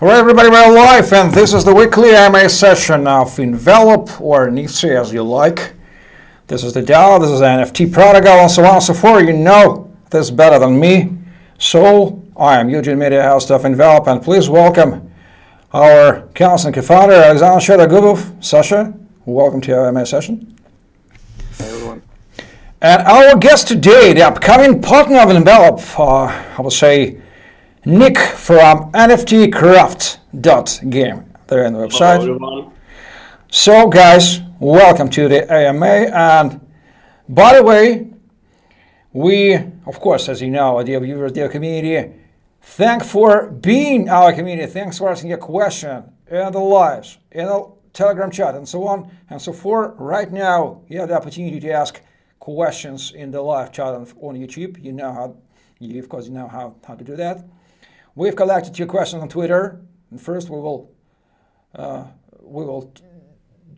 Alright everybody, we're live and this is the weekly AMA session of ENVELOP or NIFTSY as you like. This is the DAO, this is the NFT protocol and so on and so forth. You know this better than me. So I am Eugene Media, host of ENVELOP, and please welcome our counsel and co-founder Alexander Shadagubov. Sasha, welcome to our AMA session. Hi everyone. And our guest today, the upcoming partner of ENVELOP, I will say Nick from NFTcraft.game. They're in the website. Hello everyone. So guys, welcome to the AMA. And by the way, we, of course, as you know, dear viewers, dear community, thank for being our community. Thanks for asking a question in the lives, in the Telegram chat, and so on and so forth. Right now, you have the opportunity to ask questions in the live chat on YouTube. You know how, of course, you know how to do that. We've collected your questions on Twitter, and first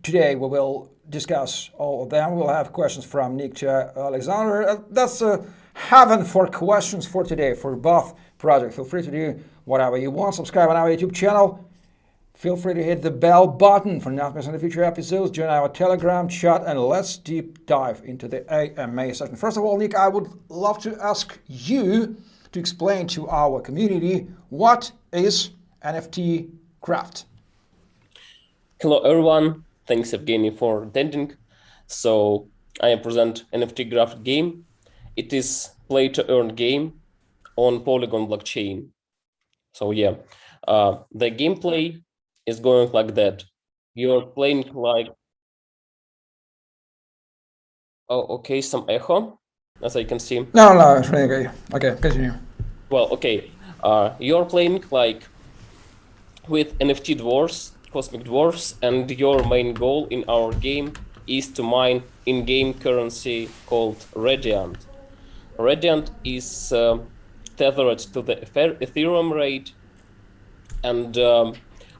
today we will discuss all of them. We'll have questions from Nick to Alexander. That's heaven for questions for today for both projects. Feel free to do whatever you want. Subscribe on our YouTube channel. Feel free to hit the bell button for not missing the future episodes. Join our Telegram chat, and let's deep dive into the AMA session. First of all, Nick, I would love to ask you to explain to our community what is NFTcraft. Hello everyone. Thanks Evgeny for attending. So I present NFTcraft game. It is play to earn game on Polygon blockchain. So yeah, the gameplay is going like that. You're playing like, oh okay, some echo as I can see. No, it's really good. Okay, continue. Well, okay, you're playing like with NFT dwarfs, cosmic dwarfs, and your main goal in our game is to mine in-game currency called Radiant. Radiant is tethered to the Ethereum rate, and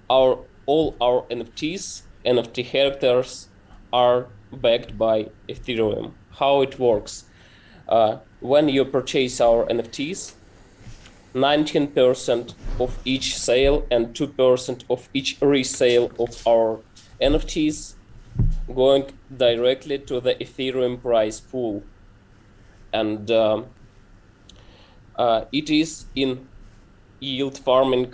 all our NFTs, NFT characters, are backed by Ethereum. How it works? When you purchase our NFTs, 19% of each sale and 2% of each resale of our NFTs going directly to the Ethereum price pool. And it is in yield farming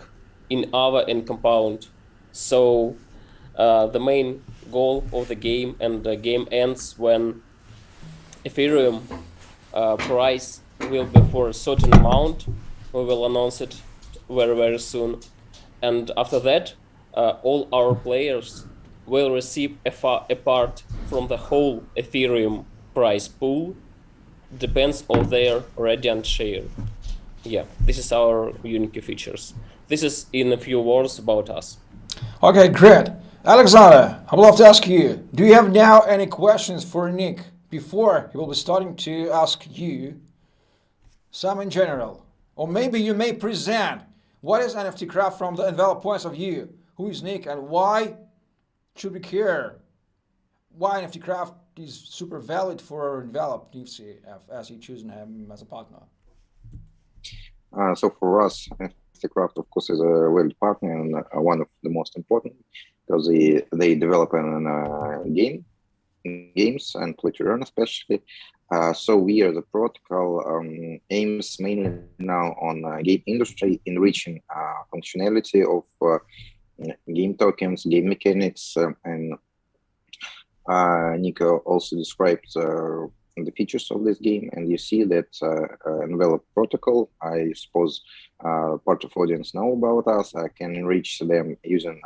in AVA and compound. So the main goal of the game, and the game ends when Ethereum price will be for a certain amount. We will announce it very soon, and after that all our players will receive a part from the whole Ethereum price pool, depends on their Radiant share. Yeah, this is our unique features. This is in a few words about us. Okay, great. Alexander, I would love to ask you, do you have now any questions for Nick before he will be starting to ask you some in general? Or maybe you may present what is NFTcraft from the ENVELOP points of view. Who is Nick and why should we care? Why NFTcraft is super valid for ENVELOP NIFTSY as you choosing him as a partner? So for us, NFTcraft, of course, is a valid partner and one of the most important, because they develop games and play to earn especially. So we are the protocol aims mainly now on game industry, enriching functionality of game tokens, game mechanics, and Nico also described the features of this game, and you see that ENVELOP protocol, I suppose part of audience know about us, can enrich them using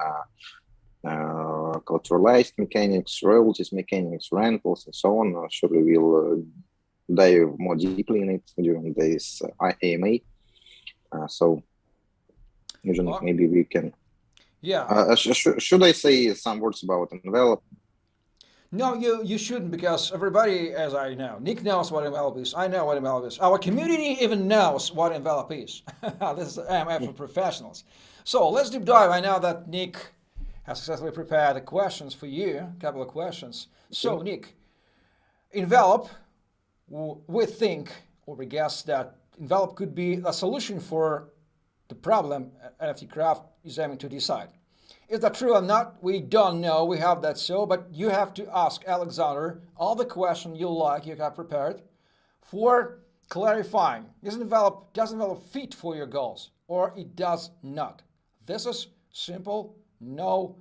culturalized mechanics, royalties mechanics, rentals, and so on. Surely we'll dive more deeply in it during this AMA. So, usually maybe we can. Yeah. Should I say some words about ENVELOP? No, you shouldn't, because everybody, as I know, Nick knows what ENVELOP is. I know what ENVELOP is. Our community even knows what ENVELOP is. This is AMA for professionals. So let's deep dive. I know that Nick has successfully prepared the questions for you, a couple of questions. So, Nick, ENVELOP, we think, or we guess that ENVELOP could be a solution for the problem NFTcraft is aiming to decide. Is that true or not? We don't know. We have that so, but you have to ask Alexander all the questions you like, you have prepared, for clarifying. Does envelope fit for your goals, or it does not? This is simple. No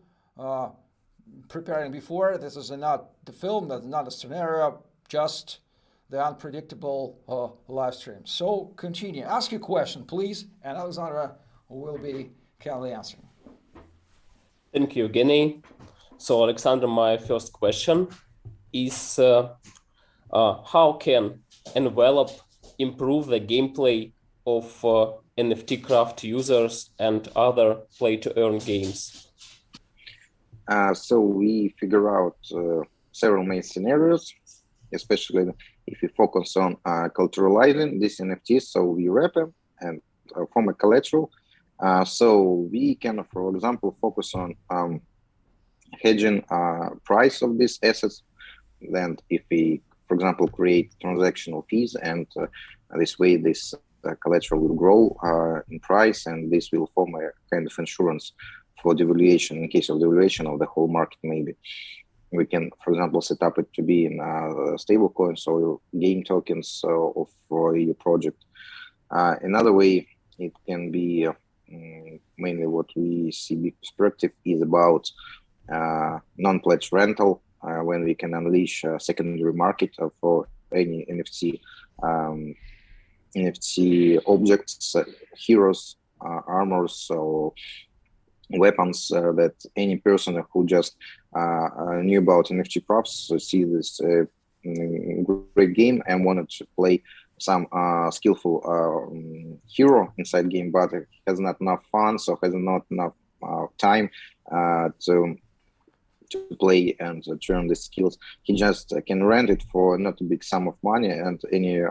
preparing before. This is not the film. That's not a scenario. Just the unpredictable live stream. So continue. Ask your question, please, and Alexandra will be kindly answering. Thank you, Evgeny. So, Alexander, my first question is how can Envelope improve the gameplay of NFTcraft users and other play-to-earn games? So we figure out several main scenarios, especially if we focus on collateralizing these NFTs. So we wrap them and form a collateral. So we can, for example, focus on hedging price of these assets. Then if we, for example, create transactional fees, and this way this collateral will grow in price, and this will form a kind of insurance for devaluation in case of devaluation of the whole market. Maybe we can, for example, set up it to be in stable coins or game tokens of your project. Another way it can be mainly what we see big perspective is about non-pledge rental, when we can unleash a secondary market for any NFT objects, heroes, armors, or weapons that any person who just knew about NFTcraft see this great game and wanted to play some skillful hero inside game, but has not enough funds or has not enough time to play and to earn the skills. He just can rent it for not a big sum of money, and any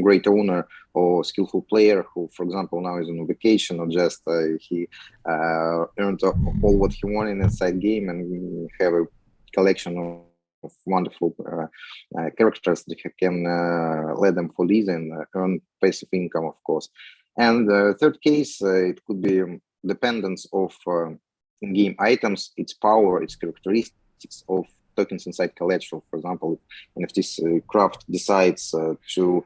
great owner or skillful player who, for example, now is on vacation, or just he earned all what he wanted inside game and have a collection of wonderful characters that can let them for lease and earn passive income, of course. And the third case, it could be dependence of in-game items, its power, its characteristics of tokens inside collateral. For example, if NFTcraft decides to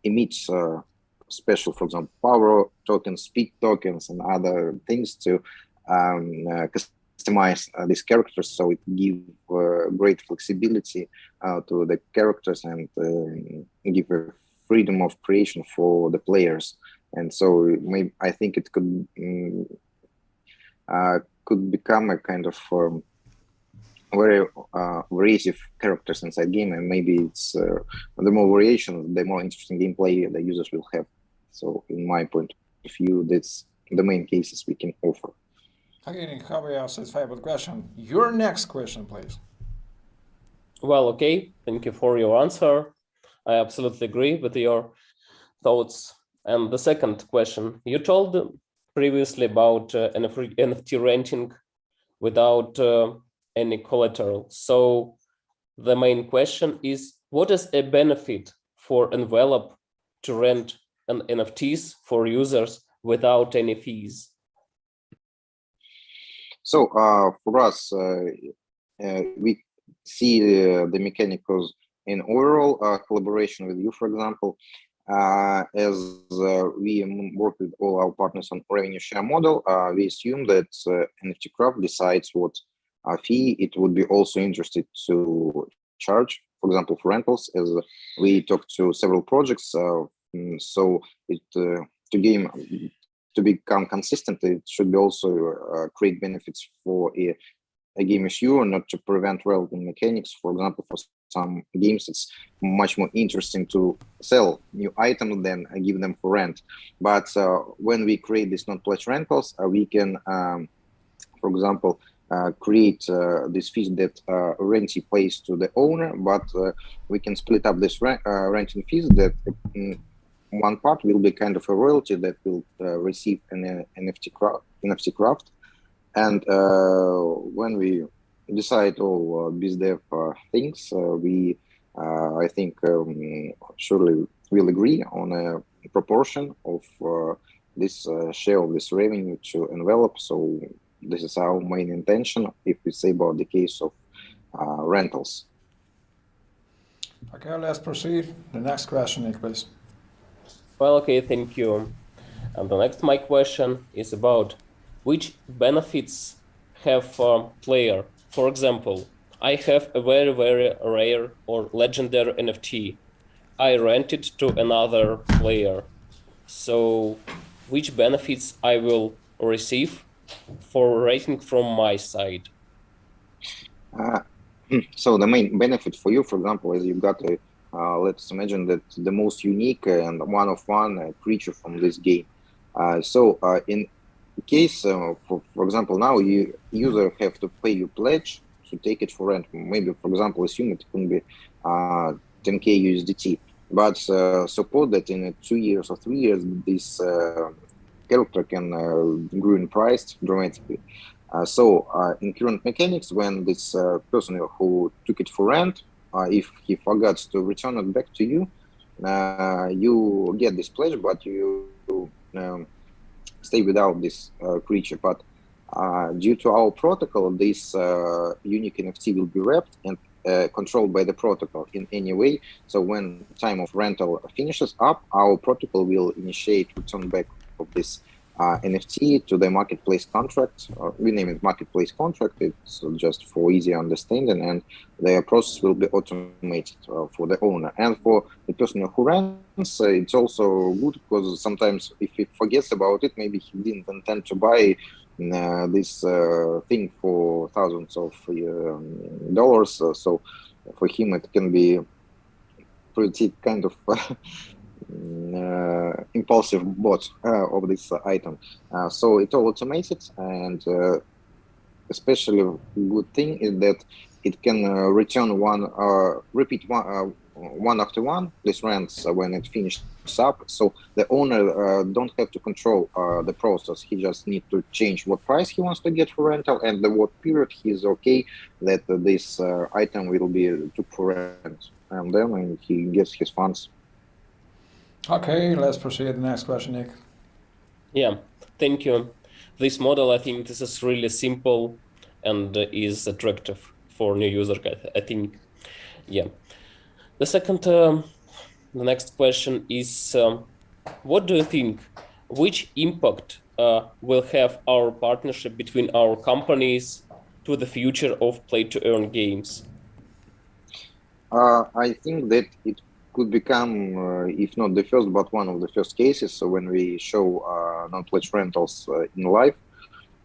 emit special, for example, power tokens, speed tokens, and other things to customize these characters, so it gives great flexibility to the characters and give a freedom of creation for the players. And so maybe I think it could become a kind of very variative characters inside game, and maybe it's the more variation, the more interesting gameplay the users will have. So in my point of view, that's the main cases we can offer. Okay, how we are satisfied with the question. Your next question, please. Well, okay, thank you for your answer. I absolutely agree with your thoughts. And the second question, you told previously about NFT renting without any collateral. So the main question is, what is a benefit for Envelope to rent an NFTs for users without any fees? So for us, we see the mechanicals in overall collaboration with you, for example, as we work with all our partners on revenue share model. We assume that NFTcraft decides what fee it would be also interested to charge, for example, for rentals, as we talked to several projects. So to become consistent, it should be also create benefits for a game issue, not to prevent relevant mechanics. For example, for some games, it's much more interesting to sell new items than give them for rent. But when we create these non-pledge rentals, we can, for example, create this fees that rentee pays to the owner, but we can split up this renting fees that one part will be kind of a royalty that will receive an NFTcraft. And when we decide all BizDev things, we, I think, surely will agree on a proportion of this share of this revenue to ENVELOP. So this is our main intention if we say about the case of rentals. Okay, let's proceed. The next question, Nick, please. Well, okay, thank you. And the next my question is about which benefits have a player. For example, I have a very, very rare or legendary NFT. I rent it to another player. So which benefits I will receive for rating from my side? So the main benefit for you, for example, is you got a, let's imagine that the most unique and one-of-one creature from this game. In case, for example, now you user have to pay you pledge to take it for rent. Maybe, for example, assume it can be 10k USDT. But suppose that in 2 years or 3 years, this character can grow in price dramatically. In current mechanics, when this person who took it for rent, if he forgets to return it back to you, you get this pledge, but you stay without this creature. But due to our protocol, this unique NFT will be wrapped and controlled by the protocol in any way. So when time of rental finishes up, our protocol will initiate return back of this NFT to the marketplace contract. We name it marketplace contract. It's just for easy understanding, and the process will be automated for the owner. And for the person who rents, it's also good because sometimes if he forgets about it, maybe he didn't intend to buy this thing for thousands of dollars. So for him, it can be pretty kind of impulsive bought of this item. So it all automated, and especially good thing is that it can return repeat one after one this rents when it finishes up. So the owner don't have to control the process. He just need to change what price he wants to get for rental and what period he's okay that this item will be took for rent, and then he gets his funds. Okay, let's proceed to the next question, Nick. Yeah, thank you. This model, I think this is really simple and is attractive for new user, I think. Yeah. The next question is, what do you think, which impact will have our partnership between our companies to the future of play-to-earn games? I think that it could become, if not the first, but one of the first cases when we show non-pledge rentals in live.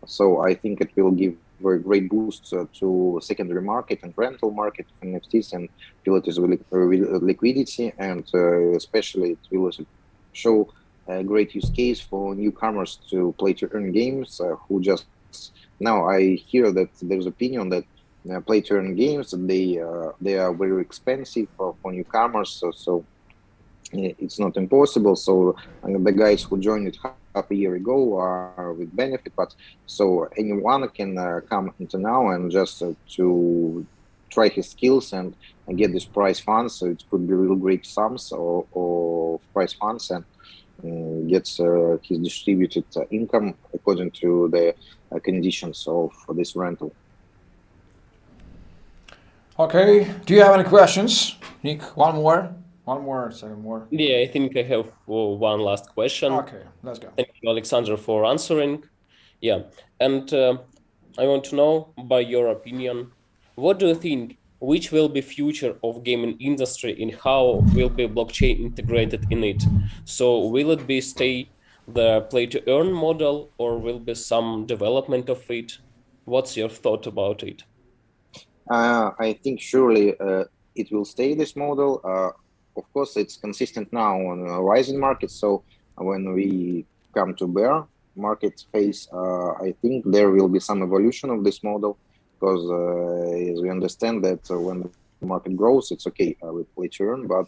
So I think it will give a great boost to secondary market and rental market of NFTs and utilities with liquidity, and especially it will show a great use case for newcomers to play-to-earn games who just now I hear that there's opinion that play-to-earn games they are very expensive for newcomers, so it's not impossible. So the guys who joined it half a year ago are with benefit, but so anyone can come into now and just to try his skills and get this prize funds. So it could be real great sums or prize funds, and gets his distributed income according to the conditions of this rental. Okay, do you have any questions, Nick? One more, second more. Yeah, I think I have one last question. Okay, let's go. Thank you, Alexander, for answering. Yeah, and I want to know, by your opinion, what do you think, which will be future of gaming industry and how will be blockchain integrated in it? So will it be stay the play-to-earn model, or will be some development of it? What's your thought about it? I think surely it will stay this model. Of course, it's consistent now on a rising market. So when we come to bear market phase, I think there will be some evolution of this model, because as we understand that when the market grows, it's okay with play-to-earn, but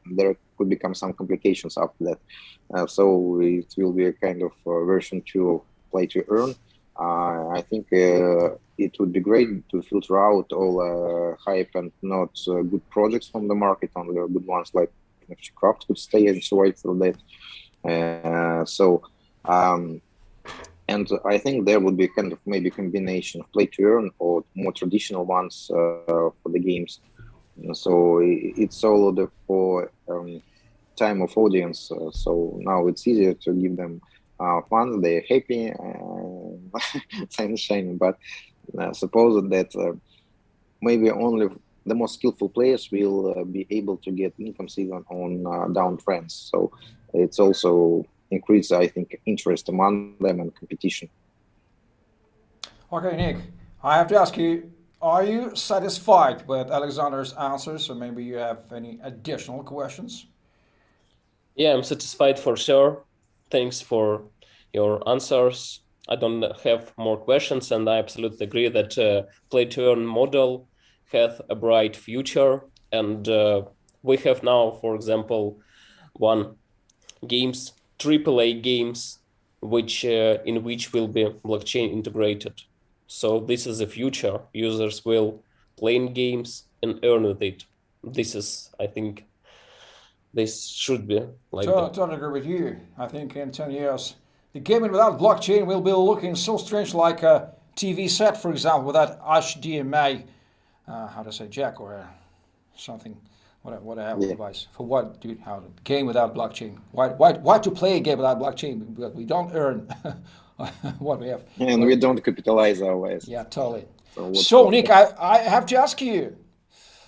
there could become some complications after that. So it will be a kind of version 2 of play-to-earn. I think it would be great to filter out all hype and not good projects from the market. Only good ones like NFTcraft could stay and survive through that. So And I think there would be kind of maybe combination of play to earn or more traditional ones for the games. So it's all for time of audience. So now it's easier to give them fun. They're happy, sunshine. But suppose that maybe only the most skillful players will be able to get incomes even on down trends. So it's also increase, I think, interest among them and competition. Okay, Nick, I have to ask you, are you satisfied with Alexander's answers, or maybe you have any additional questions? Yeah, I'm satisfied for sure. Thanks for your answers. I don't have more questions, and I absolutely agree that play-to-earn model has a bright future. And we have now, for example, one games, AAA games, which in which will be blockchain integrated. So this is the future. Users will play in games and earn with it. This is, I think, this should be like that. Totally agree with you. I think in 10 years, the gaming without blockchain will be looking so strange, like a TV set, for example, without HDMI, how to say, jack or something, whatever Yeah. device. For what, dude? How to game without blockchain? Why to play a game without blockchain? Because we don't earn what we have. And we don't capitalize our ways. Yeah, totally. what's So, the- Nick, I have to ask you,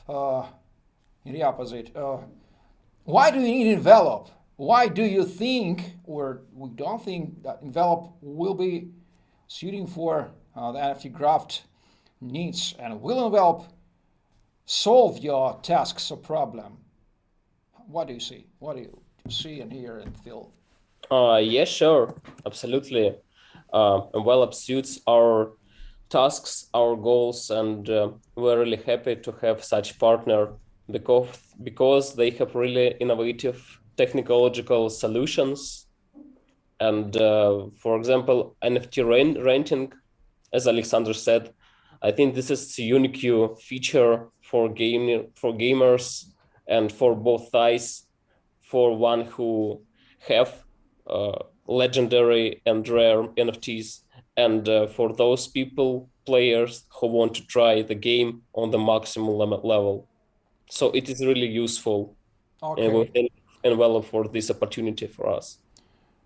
in the opposite, why do you need Envelop? Why do you think, or we don't think, that Envelop will be suiting for the NFTcraft needs? And will Envelop solve your tasks or problem? What do you see? What do you see and hear and feel? Yeah, sure, absolutely. Envelop suits our tasks, our goals, and we're really happy to have such partner because they have really innovative technological solutions. And for example, NFT renting, as Alexander said, I think this is a unique feature for gamers and for both sides. For one who have legendary and rare NFTs, and for those players who want to try the game on the maximum level. So it is really useful, and we Okay. thank Envelop for this opportunity for us.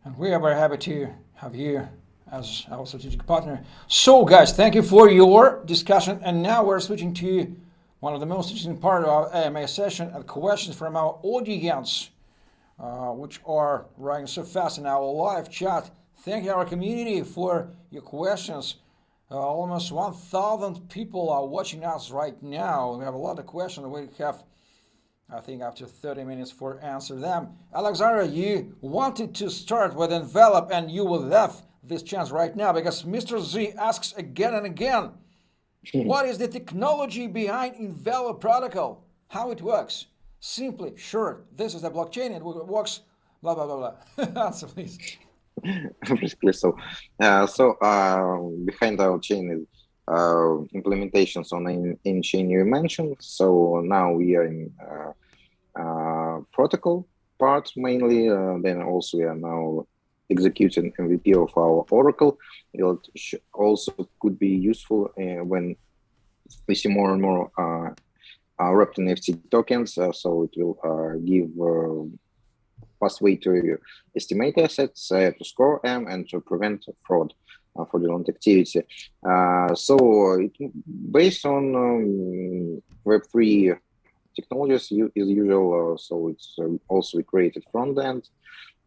And we are very happy to have you as our strategic partner. So, guys, thank you for your discussion. And now we're switching to one of the most interesting part of our AMA session and questions from our audience, which are running so fast in our live chat. Thank you, our community, for your questions. Almost 1,000 people are watching us right now. We have a lot of questions. We have, I think, after 30 minutes for answer them. Alexandra, you wanted to start with Envelop, and you will have this chance right now because Mr. Z asks again and again, what is the technology behind Envelop protocol? How it works? Simply, sure, this is the blockchain, it works, blah, blah, blah, blah. Answer, please. Basically, behind our chain is implementations on in-chain you mentioned. So now we are in protocol part mainly. Then also we are now executing MVP of our Oracle. It also could be useful when we see more and more wrapped NFT tokens. So it will give fast way to estimate assets, to score them, and to prevent fraud, fraudulent activity. So it based on Web3 technologies is usual. So it's also we created front end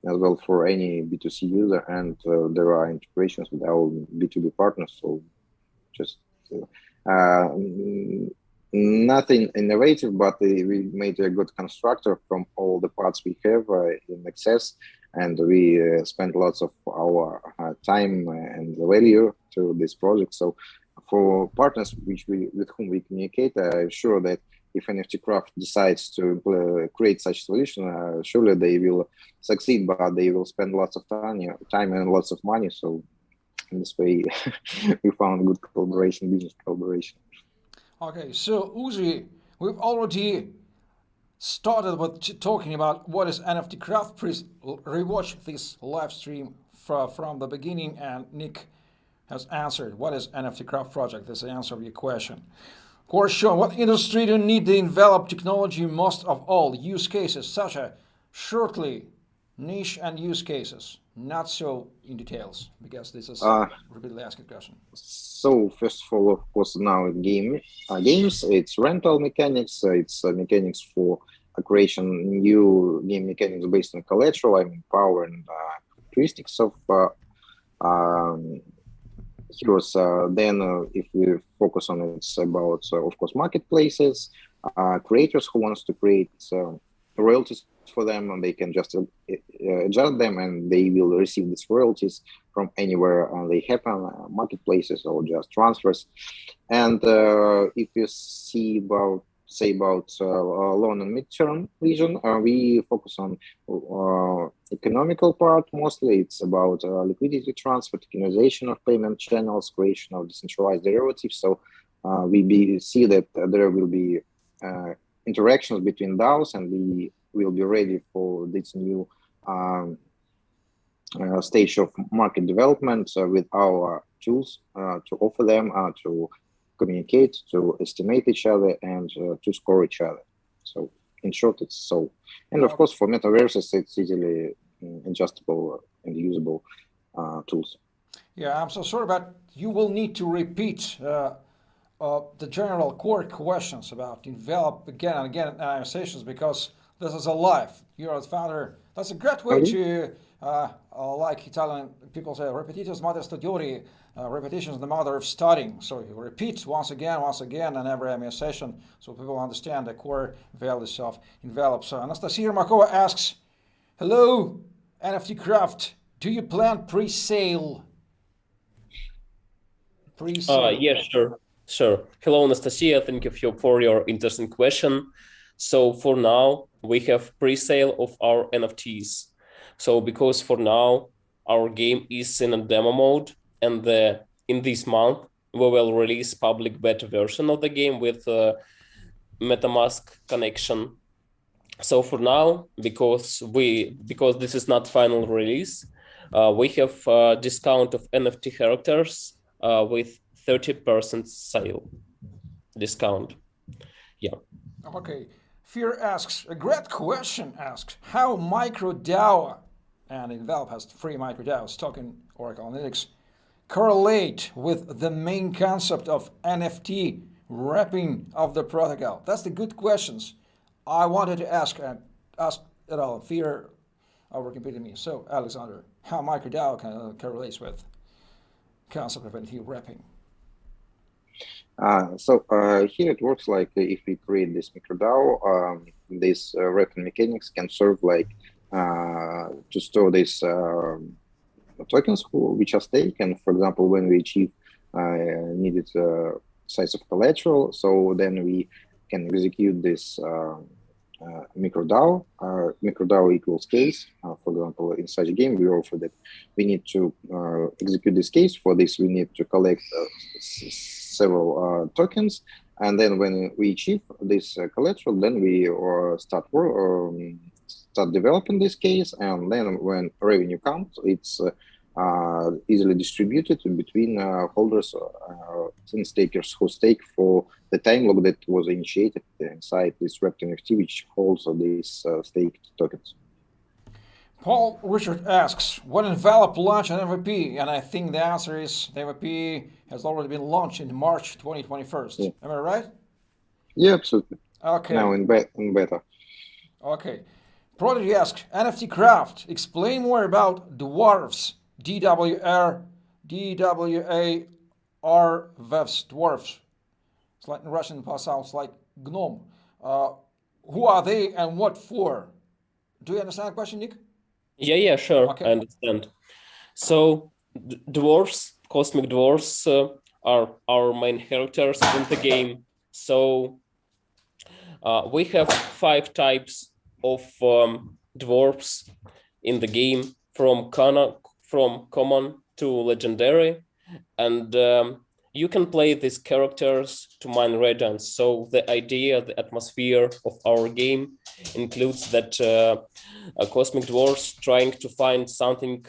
as well for any B2C user, and there are integrations with our B2B partners. So just nothing innovative, but we made a good constructor from all the parts we have in excess, and we spent lots of our time and value to this project. So for partners with whom we communicate, I'm sure that if NFTcraft decides to create such solution, surely they will succeed, but they will spend lots of time and lots of money. So in this way, we found good collaboration, business collaboration. Okay, so Uzi, we've already started with talking about what is NFTcraft. Please rewatch this live stream from the beginning, and Nick has answered. What is NFTcraft project? That's the answer of your question. Of course, Sean, what industry do you need the envelope technology most of all? Use cases such as shortly, niche and use cases. Not so in details, because this is repeatedly asked question. So first of all, of course, now in games, it's rental mechanics. It's mechanics for creation new game mechanics based on collateral. I mean, power and characteristics of heroes. Then, if we focus on it, it's about, of course, marketplaces, creators who wants to create royalties for them, and they can just adjust them, and they will receive these royalties from anywhere they happen, marketplaces or just transfers. And if you see about loan and midterm vision, we focus on economical part mostly. It's about liquidity transfer, tokenization of payment channels, creation of decentralized derivatives. So we see that there will be interactions between DAOs, and we will be ready for this new stage of market development with our tools to offer them to communicate, to estimate each other, and to score each other. So in short, it's so. And of course, for metaverses, it's easily adjustable and usable tools. Yeah, I'm so sorry, but you will need to repeat the general core questions about envelop again and again in our sessions, because this is a live. You're a founder. That's a great way to, like Italian people say, repetitio mater studiori, repetition is the mother of studying. So you repeat once again, in every MA session, so people understand the core values of envelop. So Anastasia Makova asks, hello, NFTcraft, do you plan pre-sale? Yeah, sure. Hello, Anastasia. Thank you for your interesting question. So for now, we have pre-sale of our NFTs. So because for now, our game is in a demo mode, and in this month, we will release public beta version of the game with MetaMask connection. So for now, because this is not final release, we have a discount of NFT characters with 30% sale discount. Yeah. Okay. Fear asks, a great question asks, how microDAO, and Envelop has 3 microDAOs, token, Oracle Analytics, correlate with the main concept of NFT wrapping of the protocol? That's the good questions I wanted to ask Fear overcompeted me. So, Alexander, how microDAO correlates with concept of NFT wrapping? Here it works like if we create this microDAO, this wrapping mechanics can serve like to store these tokens which are staked. And for example, when we achieve needed size of collateral, so then we can execute this microDAO. MicroDAO equals case. For example, in such a game, we offer that we need to execute this case. For this, we need to collect several tokens, and then when we achieve this collateral, then we start developing this case, and then when revenue comes, it's easily distributed between holders and stakers who stake for the time lock that was initiated inside this wrapped NFT, which holds these staked tokens. Paul Richard asks, when Envelop launch an MVP? And I think the answer is the MVP has already been launched in March 2021. Yeah. Am I right? Yeah, absolutely. Okay. Now in beta. Okay. Prodigy asks, NFTcraft, explain more about dwarfs. DWAR VEVs, dwarfs. It's like in Russian, it sounds like gnome. Who are they and what for? Do you understand the question, Nick? Yeah, sure. Okay. I understand. So dwarfs, cosmic dwarfs are our main characters in the game. So we have 5 types of dwarfs in the game, from common to legendary, and you can play these characters to mine radiance. So the idea, the atmosphere of our game includes that cosmic dwarfs trying to find something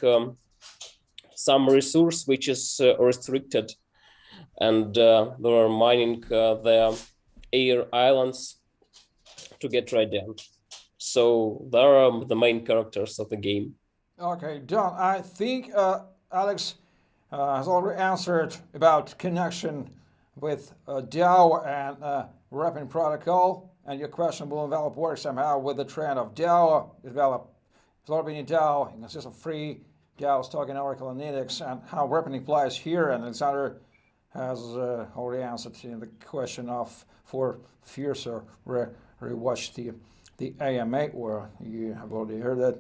some resource which is restricted, and they are mining the air islands to get redemption. So they are the main characters of the game. Okay, John, I think Alex has already answered about connection with DAO and wrapping protocol, and your question will envelop work somehow with the trend of DAO, developing a DAO. It consists of free DAOs, token, Oracle, and index, and how wrapping applies here. And Alexander has already answered in the question of for fears or rewatch the AMA, where you have already heard that.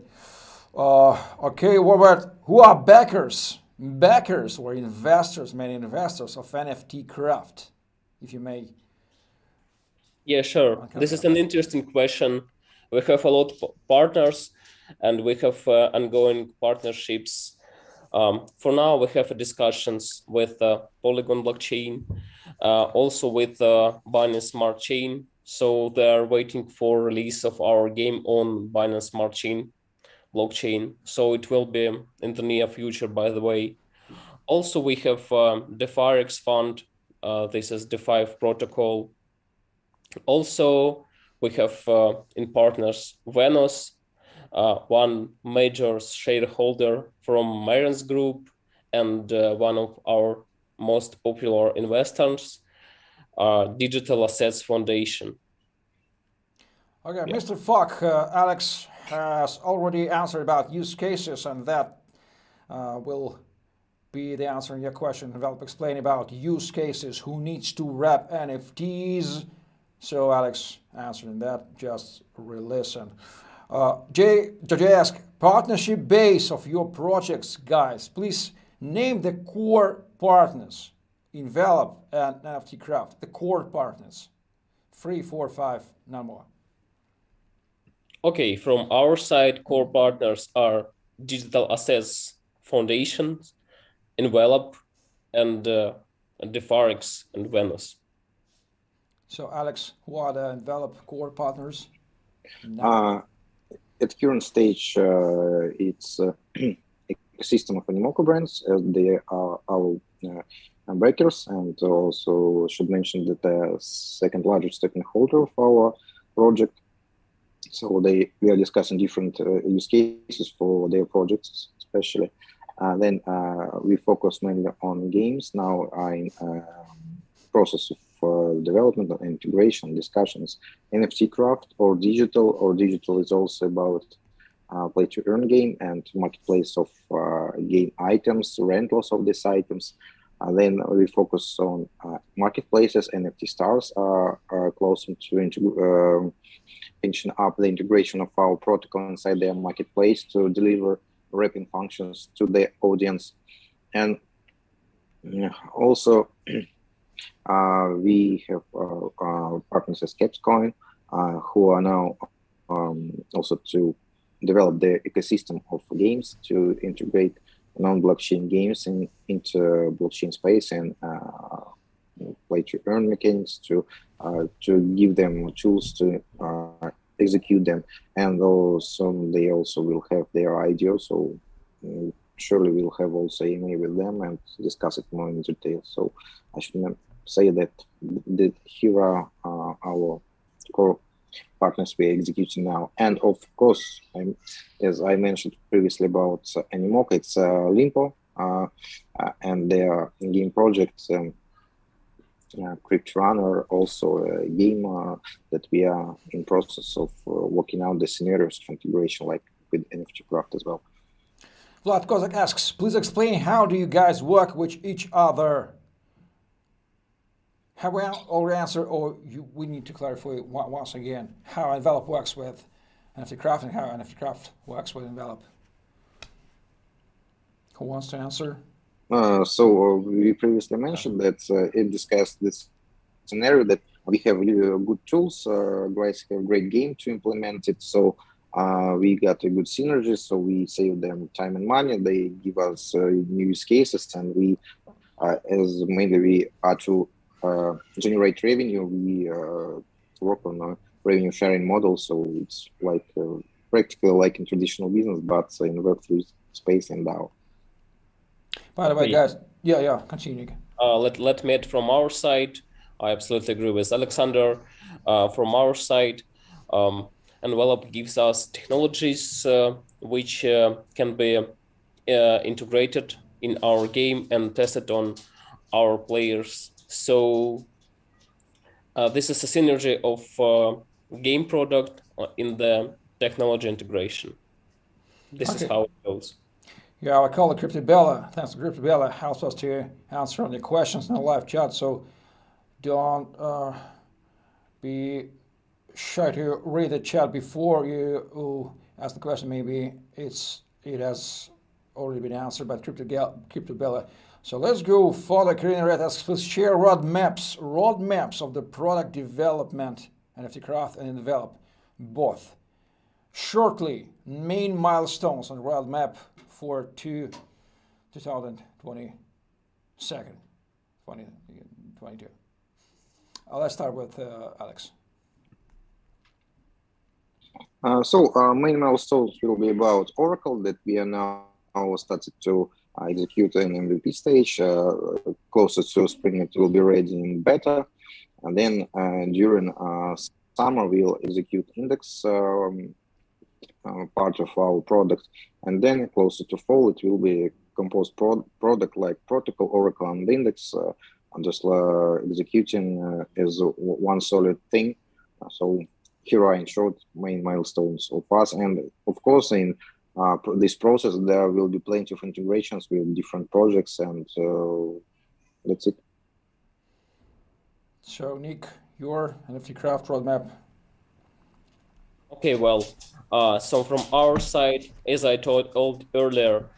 Okay, what about who are backers or investors, many investors of NFTcraft, if you may? Yeah, sure. This is an interesting question. We have a lot of partners, and we have ongoing partnerships. For now, we have discussions with Polygon blockchain, also with Binance Smart Chain. So they are waiting for release of our game on Binance Smart Chain blockchain. So it will be in the near future, by the way. Also, we have DeFiRX fund. This is DeFi protocol. Also, we have in partners Venus, one major shareholder from Marin's Group, and one of our most popular investors, Digital Assets Foundation. Okay, yeah. Mr. Falk, Alex has already answered about use cases, and that will be the answer in your question. Envelop explain about use cases, who needs to wrap NFTs. So Alex answering that, just re-listen. Jay asked, partnership base of your projects, guys. Please name the core partners, ENVELOP and NFTcraft, the core partners. 3, 4, 5, no more. Okay, from our side, core partners are Digital Assets Foundation, ENVELOP, and DeFiRX and Venus. So Alex, who are the ENVELOP core partners? At current stage, it's ecosystem of Animoca brands. They are our backers, and also should mention that the second largest token holder of our project. So we are discussing different use cases for their projects, especially. Then we focus mainly on games. Now I'm in process of development and integration discussions. NFTcraft or digital is also about play to earn game and marketplace of game items, rentals of these items. Then we focus on marketplaces. NFT stars are close to finishing up the integration of our protocol inside their marketplace to deliver wrapping functions to the audience. And also we have partners as Capscoin, who are now also to develop the ecosystem of games to integrate non-blockchain games into blockchain space and play to earn mechanics to give them tools to execute them. And also they also will have their IDO, so surely we'll have also EMA with them and discuss it more in detail. So I should say that here are our core partners we are executing now. And of course, as I mentioned previously about Animoca, it's Limpo and their in-game projects, Crypt Runner, also a game that we are in process of working out the scenarios configuration, like with NFTcraft as well. Vlad Kozak asks, please explain how do you guys work with each other? Have we already answered, or we need to clarify once again how ENVELOP works with NFTcraft and how NFTcraft works with ENVELOP? Who wants to answer? So we previously mentioned that it discussed this scenario that we have good tools, guys have great game to implement it. So we got a good synergy, so we save them time and money. They give us new use cases, and we, as mainly we are to generate revenue, we work on a revenue sharing model. So it's like practically like in traditional business, but in Web3 space and DAO. By the way, Yeah. guys, yeah, continue. Let me add from our side. I absolutely agree with Alexander. From our side, Envelop gives us technologies which can be integrated in our game and tested on our players. So this is a synergy of game product in the technology integration. This is how it goes. Yeah, I call it CryptoBella. Thanks to CryptoBella, helps us to answer any questions in the live chat. So don't be shy to read the chat before you ask the question. Maybe it has already been answered by CryptoBella. So let's go further. Karina Red asks, please share roadmaps of the product development, NFTcraft and ENVELOP, both. Shortly, main milestones on roadmap for 2022. Let's start with Alex. Main milestones will be about Oracle that we are now started to execute an MVP stage. Closer to spring, it will be ready in beta, and then during summer we'll execute index part of our product, and then closer to fall it will be a composed product like protocol, Oracle, and index, just executing as one solid thing. So here are in short main milestones of us, and of course in this process there will be plenty of integrations with different projects, and that's it. So Nick, your NFTcraft roadmap. Okay, well, so from our side, as I told earlier,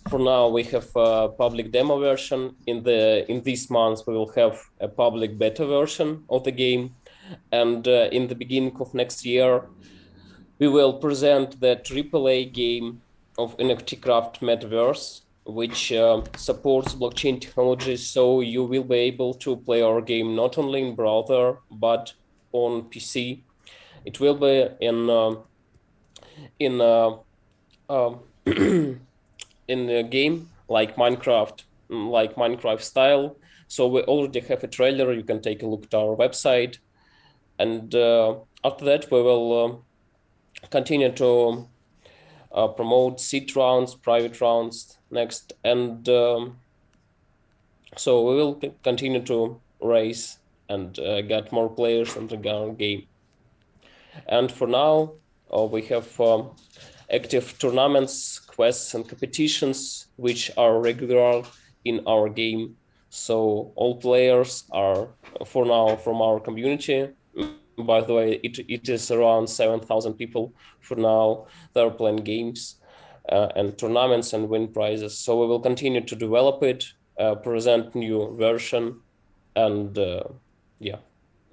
for now we have a public demo version. In this month we will have a public beta version of the game, and in the beginning of next year we will present the AAA game of NFTcraft Metaverse, which supports blockchain technology. So you will be able to play our game not only in browser but on PC. It will be in in a game like Minecraft style. So we already have a trailer. You can take a look at our website, and after that we will continue to promote seed rounds, private rounds next, and so we will continue to raise and get more players into our game. And for now, we have active tournaments, quests, and competitions which are regular in our game. So all players are, for now, from our community. By the way, it is around 7,000 people for now that are playing games and tournaments and win prizes. So we will continue to develop it, present new version, and yeah,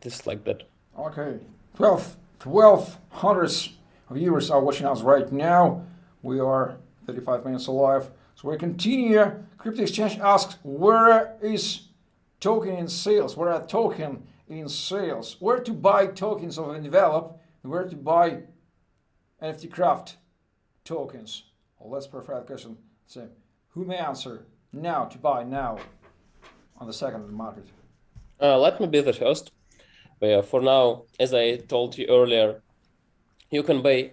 this like that. Okay, 1,200 viewers are watching us right now. We are 35 minutes alive. So we continue. Crypto Exchange asks, where is token in sales? Where are token in sales? Where to buy tokens of ENVELOP? Where to buy NFTcraft tokens? Well, let's perfect the question. So, who may answer now to buy now on the second market? Let me be the first. For now, as I told you earlier, you can buy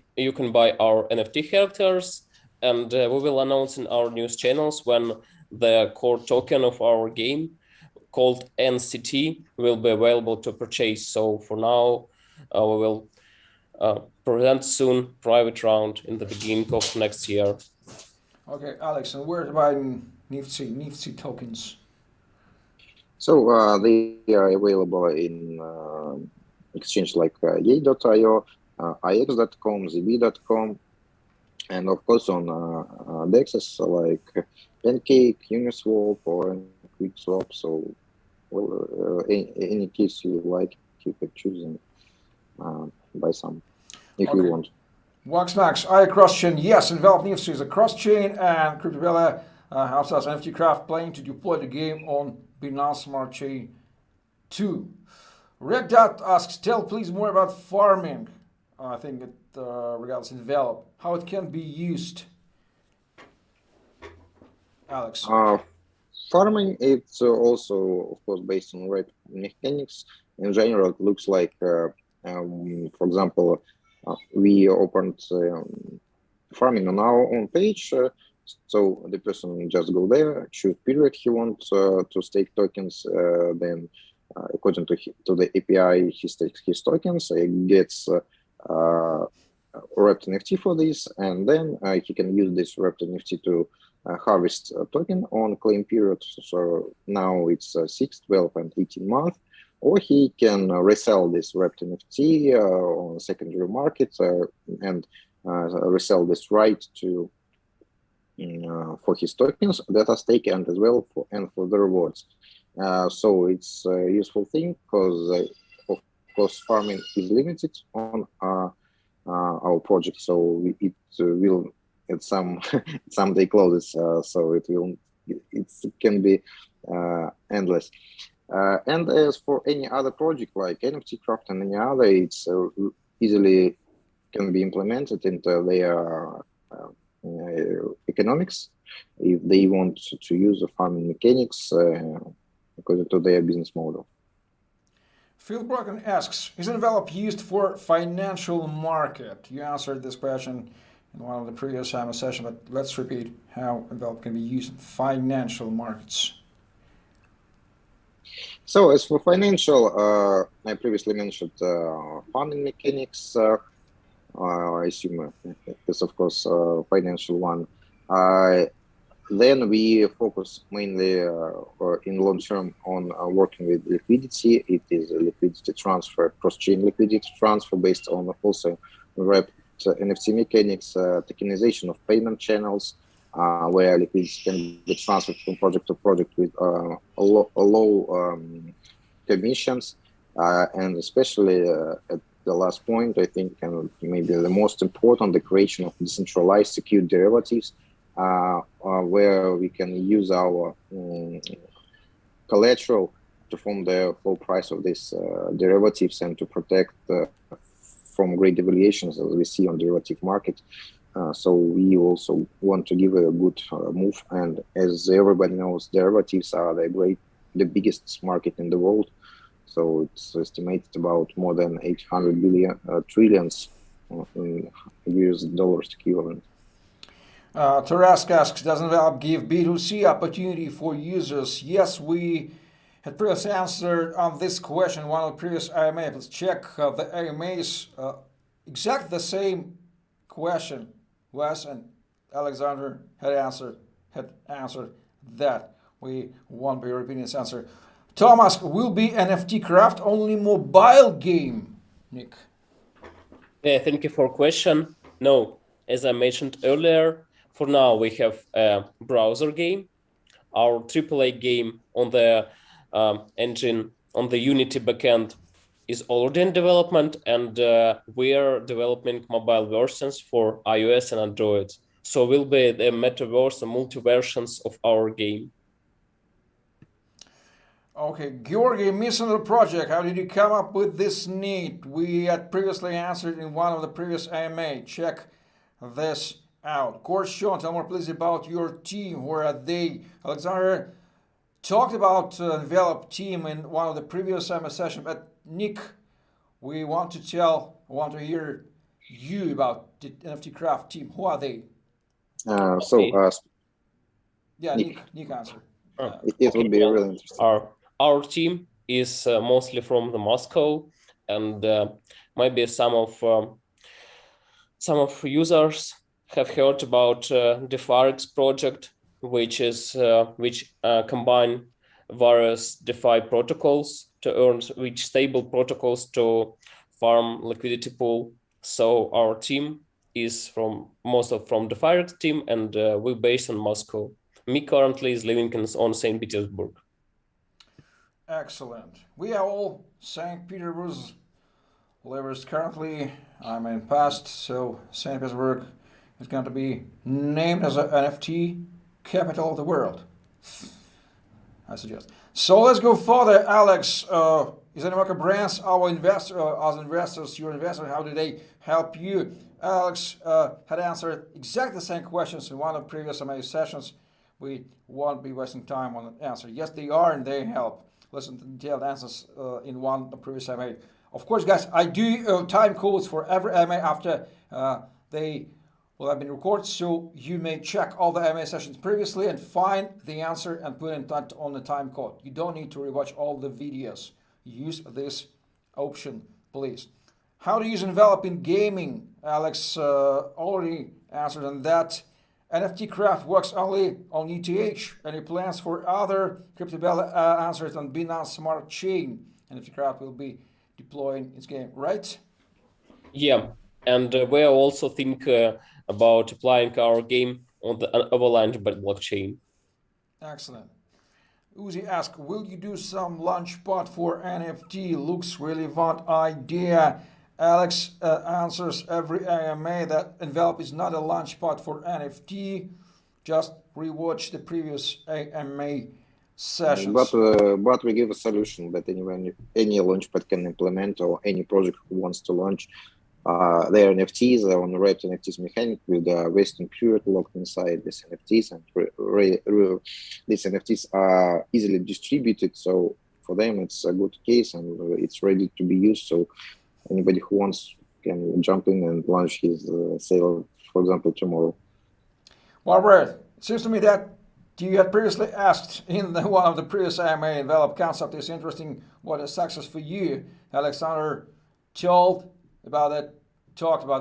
our NFT characters, and we will announce in our news channels when the core token of our game called NCT will be available to purchase. So for now, we will present soon private round in the beginning of next year. Okay, Alex, and where to buy NIFTSY tokens? So they are available in exchange like Yay.io, ix.com, zb.com, and of course on DEXs like Pancake, Uniswap, or QuickSwap. So any case you like, you can choose and buy some if you want. Waxmax, I cross-chain. Yes, ENVELOP NIFTSY is a cross-chain, and CryptoBella helps us NFTcraft playing to deploy the game on Binance Smart Chain 2. Regdot asks, tell please more about farming. I think it regards ENVELOP, how it can be used. Alex. Farming, it's also, of course, based on rep mechanics. In general, it looks like, for example, we opened farming on our own page. So the person just go there, choose period he wants to stake tokens, then according to the API, he stakes his tokens, he gets wrapped NFT for this, and then he can use this wrapped NFT to harvest a token on claim period. So now it's 6, 12, and 18 months. Or he can resell this wrapped NFT on the secondary market and resell this right to for his tokens that are staked and as well for the rewards. So it's a useful thing because of course farming is limited on our project, so it will at some someday closes, so it can be endless. And as for any other project like NFTcraft and any other, it's easily can be implemented into their economics if they want to use the farming mechanics according to their business model. Phil Brocken asks, is ENVELOP used for financial market? You answered this question in one of the previous sessions, but let's repeat how ENVELOP can be used in financial markets. So as for financial, I previously mentioned farming mechanics. I assume it's of course financial one. Then we focus mainly in long term on working with liquidity. It is a liquidity transfer, cross-chain liquidity transfer based on also wrapped NFT mechanics, tokenization of payment channels, where liquidity can be transferred from project to project with low commissions, and especially at the last point, I think, and maybe the most important, the creation of decentralized secure derivatives, where we can use our collateral to form the full price of these derivatives and to protect from great devaluations as we see on derivative market. So we also want to give a good move, and as everybody knows, derivatives are the biggest market in the world. So it's estimated about more than 800 billion trillions in US dollars equivalent. Tarask asks, does ENVELOP give B2C opportunity for users? Yes, we had previously answered on this question one of the previous AMA. Let's check the AMAs. Exactly the same question Wes and Alexander had answered that. We won't be repeating this answer. Thomas, will be NFTcraft only mobile game? Nick. Yeah, thank you for question. No, as I mentioned earlier, for now we have a browser game. Our AAA game on the engine, on the Unity backend, is already in development, and we are developing mobile versions for iOS and Android. So will be the metaverse and multi-versions of our game. Okay, Georgi, missing the project. How did you come up with this need? We had previously answered in one of the previous AMA. Check this out. Course Sean, tell more please about your team. Where are they? Alexander talked about ENVELOP team in one of the previous AMA sessions, but Nick, we want to hear you about the NFTcraft team. Who are they? Yeah, Nick answer. It would be really interesting. Our team is mostly from the Moscow, and maybe some of users have heard about the Farex project, which combine various DeFi protocols to earn which stable protocols to farm liquidity pool. So our team is from the Farex team, and we're based in Moscow. Me currently is living on St. Petersburg. Excellent. We are all St. Petersburg livers currently. I'm in past, so St. Petersburg is going to be named as an NFT capital of the world, I suggest. So let's go further. Alex, is Animoca Brands our investor, as investors, your investor, how do they help you? Alex had answered exactly the same questions in one of the previous MA sessions. we won't be wasting time on the answer. Yes, they are, and they help. Listen to detailed answers in one previous AMA. Of course, guys, I do time codes for every AMA after they will have been recorded, so you may check all the AMA sessions previously and find the answer and put it on the time code. You don't need to rewatch all the videos. Use this option, please. How to use envelope in gaming? Alex already answered on that. NFTcraft works only on ETH. Any plans for other crypto answers on Binance Smart Chain? NFTcraft will be deploying its game, right? Yeah, and we are also think about applying our game on the Avalanche blockchain. Excellent. Uzi asks, will you do some launchpad for NFT? Looks really fun idea. Alex answers every AMA that envelope is not a launchpad for NFT. Just rewatch the previous AMA sessions. But we give a solution that any launchpad can implement, or any project who wants to launch their NFTs on the wrapped NFTs mechanic with a vesting period locked inside these NFTs, and these NFTs are easily distributed. So for them, it's a good case and it's ready to be used. So anybody who wants can jump in and launch his sale, for example, tomorrow. Well, Brad, it seems to me that you had previously asked in one of the previous AMA envelope concept is interesting. What is success for you? Alexander talked about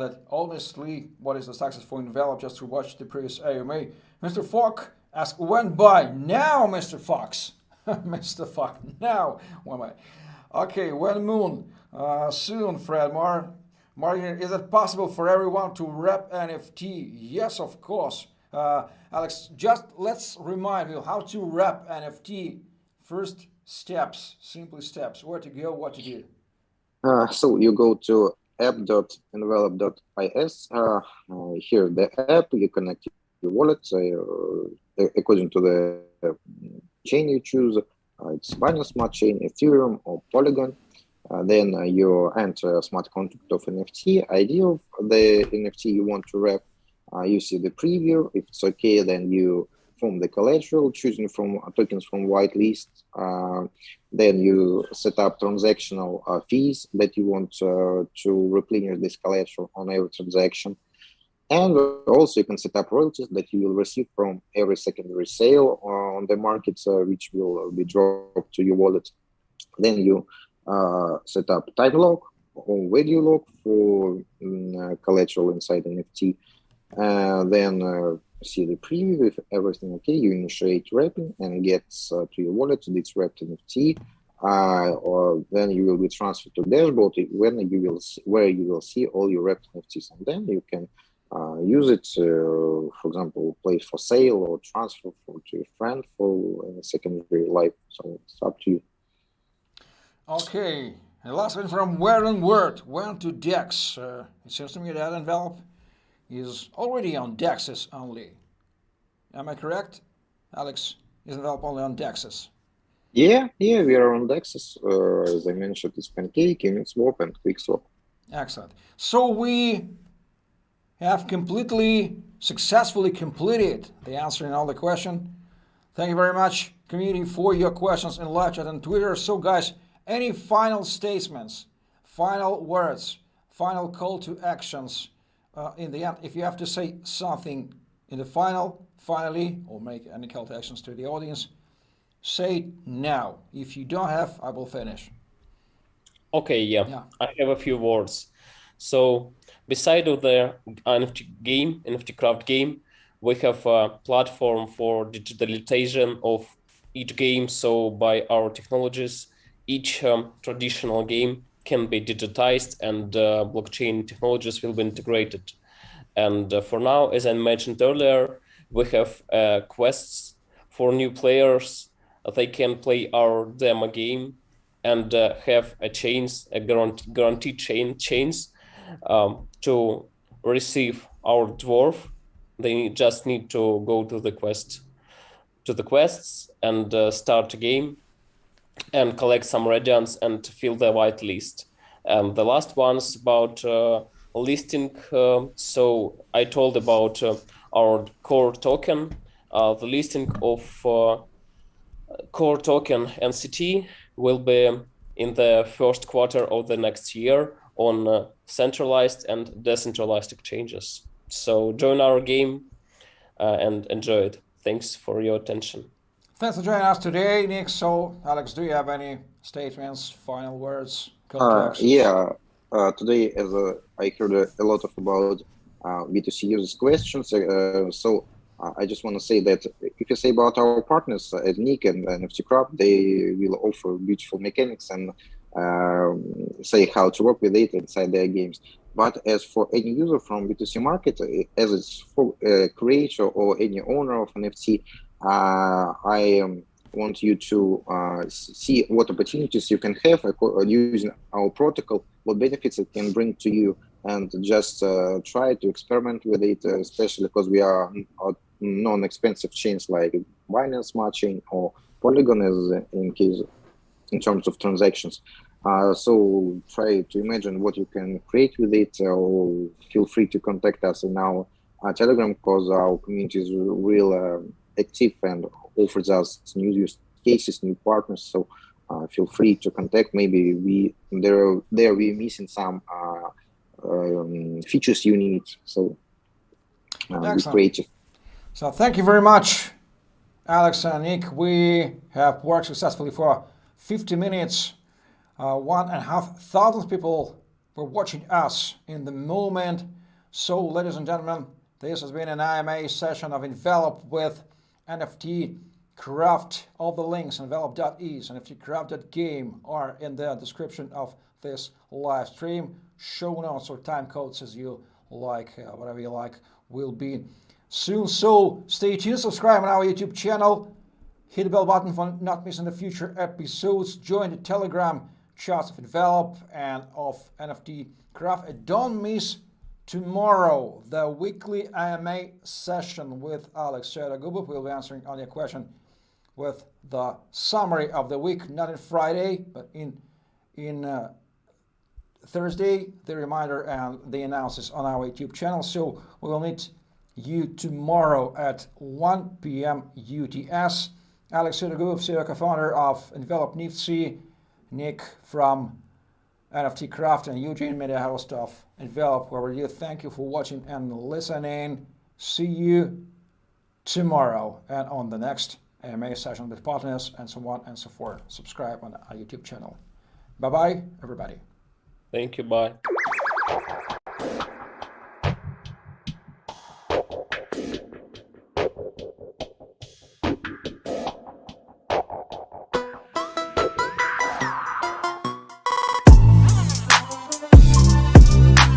it. Honestly, what is the success for envelope? Just to watch the previous AMA. Mr. Fox asked, when by? Now, Mr. Fox. Mr. Fox, now. When by? Okay, when moon? Soon, Fred. Martin, is it possible for everyone to wrap NFT? Yes, of course. Alex, just let's remind you how to wrap NFT. First steps, simple steps. Where to go, what to do. So you go to app.envelope.is. Here, the app, you connect your wallet according to the chain you choose. It's Binance Smart Chain, Ethereum, or Polygon. Then you enter a smart contract of NFT, ID of the NFT you want to wrap. You see the preview. If it's okay, then you form the collateral, choosing from tokens from whitelist. Then you set up transactional fees that you want to replenish this collateral on every transaction. And also you can set up royalties that you will receive from every secondary sale on the market, which will be dropped to your wallet. Then you set up time lock or value lock for collateral inside NFT. Then see the preview. If everything okay, you initiate wrapping and gets to your wallet this wrapped NFT. Or then you will be transferred to dashboard where you will see all your wrapped NFTs, and then you can use it, for example, place for sale or transfer to your friend for secondary life. So it's up to you. Okay, and last one from Word. When to DEX? It seems to me that envelope is already on DEXs only. Am I correct, Alex? Is envelope only on DEXs? Yeah, we are on DEXs. As I mentioned, it's Pancake, Swap, and QuickSwap. Excellent. So we have successfully completed the answering all the questions. Thank you very much, community, for your questions in live chat and Twitter. So guys, any final statements, final words, final call to actions in the end? If you have to say something in the finally, or make any call to actions to the audience, say it now. If you don't have, I will finish. Okay, yeah. I have a few words. So beside of the NFTcraft game, we have a platform for digitalization of each game. So by our technologies, each traditional game can be digitized and blockchain technologies will be integrated. And for now, as I mentioned earlier, we have quests for new players. They can play our demo game and have a guaranteed chains to receive our dwarf. They just need to go to the quests and start a game and collect some radiance and fill the whitelist. And the last one's about listing. So I told about our core token the listing of core token NCT will be in the first quarter of the next year on centralized and decentralized exchanges. So join our game and enjoy it. Thanks for your attention. Thanks for joining us today, Nick. So, Alex, do you have any statements, final words? Today, as I heard a lot about B2C users questions, I just want to say that if you say about our partners at Nick and NFTcraft, they will offer beautiful mechanics and say how to work with it inside their games. But as for any user from B2C market, as it's for a creator or any owner of NFT, I want you to see what opportunities you can have using our protocol, what benefits it can bring to you, and just try to experiment with it, especially because we are non-expensive chains like Binance Smart Chain or Polygon in terms of transactions. So try to imagine what you can create with it, or feel free to contact us in our Telegram, because our community is real active and offers us new use cases, new partners. So feel free to contact. Maybe we're missing some features you need. So be creative. So thank you very much, Alex and Nick. We have worked successfully for 50 minutes. 1,500 people were watching us in the moment. So, ladies and gentlemen, this has been an IMA session of Envelop with NFTcraft. All the links, envelop.is, NFTcraft.game, are in the description of this live stream. Show notes or time codes, as you like, whatever you like, will be soon. So stay tuned, subscribe on our YouTube channel, hit the bell button for not missing the future episodes, join the Telegram chats of Envelop and of NFTcraft, and don't miss tomorrow the weekly IMA session with Alex Seragubov. We'll be answering on your question with the summary of the week, not in Friday, but in Thursday, the reminder and the analysis on our YouTube channel. So we will meet you tomorrow at 1 p.m. UTS. Alex Seragubov, CEO co-founder of ENVELOP NIFTSY, Nick from NFTcraft, and Eugene, media host of ENVELOP, where we do thank you for watching and listening. See you tomorrow and on the next AMA session with partners and so on and so forth. Subscribe on our YouTube channel. Bye-bye, everybody. Thank you. Bye.